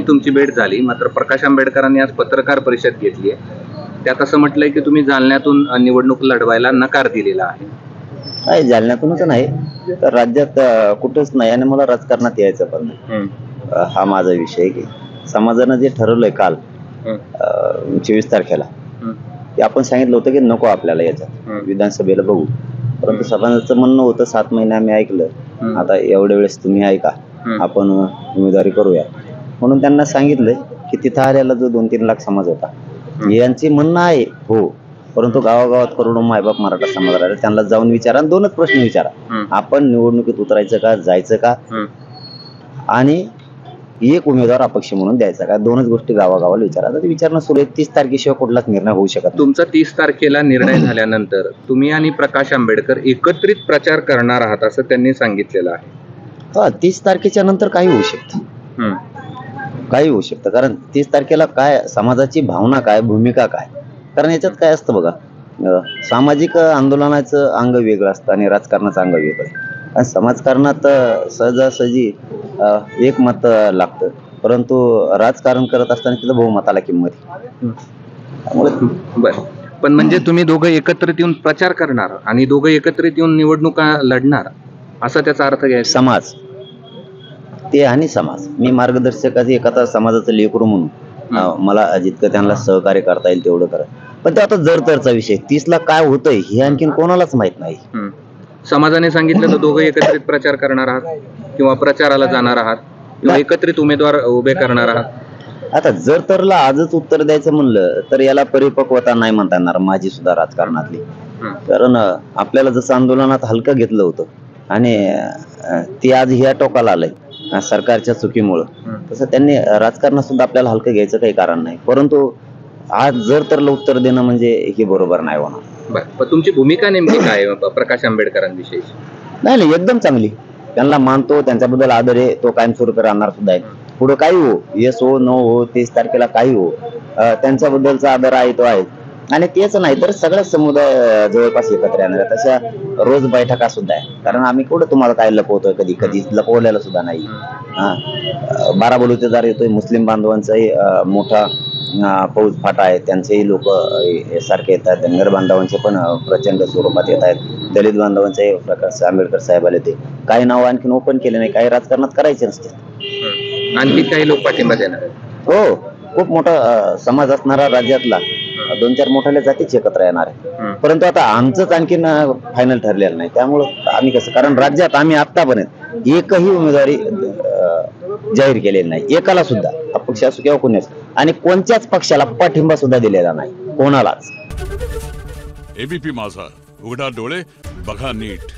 तुमची भेट झाली, मात्र प्रकाश आंबेडकरांनी आज पत्रकार परिषद घेतली आहे. त्यात असं म्हटलंय की तुम्ही जालन्यातून निवडणूक लढवायला नकार दिलेला आहे. नाही, जालन्यातूनच नाही तर राज्यात कुठंच नाही आणि मला राजकारणात यायचं पण नाही. हा माझा विषय आहे की समाजानं जे ठरवलंय काल 24 तारखेला ते आपण सांगितलं होतं की नको आपल्याला याच्यात विधानसभेला बघू, परंतु समाजाचं म्हणणं होतं 7 महिने आम्ही ऐकलं, आता एवढ्या वेळेस तुम्ही ऐका, आपण उमेदवारी करूया म्हणून त्यांना सांगितलंय की तिथं आलेला जो 2-3 लाख समाज होता यांचे म्हणणं आहे हो, परंतु गावागावात करोडो मायबाप मराठा समाज राहिले, त्यांना जाऊन विचारा आणि 2च प्रश्न विचारा, आपण निवडणुकीत उतरायचं का, जायचं का, आणि एक उमेदवार अपक्ष म्हणून द्यायचा का, 2च गोष्टी गावागावाला विचारा. तर विचारणं सुरू आहे. 30 तारखेशिवाय कुठलाच निर्णय होऊ शकत नाही. तुमचा 30 तारखेला निर्णय झाल्यानंतर तुम्ही आणि प्रकाश आंबेडकर एकत्रित प्रचार करणार आहात असं त्यांनी सांगितलेलं आहे. 30 तारखेच्या नंतर काही होऊ शकतं, काही होऊ शकतं, कारण 30 तारखेला काय समाजाची भावना काय, भूमिका काय, कारण याच्यात काय असतं बघा, सामाजिक आंदोलनाचं अंग वेगळं असतं आणि राजकारणाचं अंग वेगळं आहे. आणि समाजकारणात सहजासहजी एक मत लागतं, परंतु राजकारण करत असताना तिथं बहुमताला किंमत आहे. बरं, पण म्हणजे तुम्ही दोघं एकत्रित येऊन प्रचार करणार आणि दोघं एकत्रित येऊन निवडणुका लढणार असा त्याचा अर्थ घ्यायचा. समाज ते आणि समाज, मी मार्गदर्शकाची एखादा समाजाचं लेकरू म्हणून मला जितकं त्यांना सहकार्य करता येईल तेवढं करा, पण ते आता जर तरचा विषय 30 ला काय होतंय हे आणखीन कोणालाच माहित नाही. समाजाने सांगितलं तर दोघं एकत्रित प्रचार करणार आहात किंवा प्रचाराला जाणार आहात किंवा एकत्रित उमेदवार उभे करणार आहात. आता जर तरला आजच उत्तर द्यायचं म्हणलं तर याला परिपक्वता नाही म्हणता येणार माझी सुद्धा राजकारणातली, कारण आपल्याला जसं आंदोलनात हलकं घेतलं होतं आणि ते आज ह्या टोकाला आलंय सरकारच्या चुकीमुळं, तसं त्यांनी राजकारणात सुद्धा आपल्याला हलकं घ्यायचं काही कारण नाही, परंतु आज जर तरला उत्तर देणं म्हणजे हे बरोबर नाही होणार. पण तुमची भूमिका नेमकी काय प्रकाश आंबेडकरांविषयी? नाही, एकदम चांगली, त्यांना मानतो, त्यांच्याबद्दल आदर आहे, तो कायमस्वरूपी राहणार सुद्धा आहे. पुढे काही हो, येस हो, नो हो, 30 तारखेला काही हो, त्यांच्याबद्दलचा आदर आहे तो आहे. आणि तेच नाही तर सगळ्या समुदाय जवळपास एकत्र येणार आहे. तशा रोज बैठका सुद्धा आहे, कारण आम्ही कुठं तुम्हाला काय लपवतोय, कधी कधी लपवलेलं सुद्धा नाही. बाराबलुतेदार येतोय, मुस्लिम बांधवांचाही मोठा फौज फाटा आहे, त्यांचेही लोक सारखे येतात, धनगर बांधवांचे पण प्रचंड स्वरूपात येत आहेत, दलित बांधवांचे प्रकाश आंबेडकर साहेब आले, ते काही नाव आणखीन ओपन केले नाही, काही राजकारणात करायचे नसते, आणखी काही लोक पाठिंबा देणार. हो, खूप मोठा समाज असणारा राज्यातला 2-4 मोठ्या जातीच एकत्र येणार आहे, परंतु आता आमचंच आणखीन फायनल ठरलेलं नाही, त्यामुळं आम्ही कसं, कारण राज्यात आम्ही आतापर्यंत एकही उमेदवारी जाहीर केलेली नाही, एकाला सुद्धा, अपक्ष असो किंवा कोणी असो, आणि कोणत्याच पक्षाला पाठिंबा सुद्धा दिलेला नाही कोणालाच. एबीपी माझा, उघडा डोळे बघा नीट.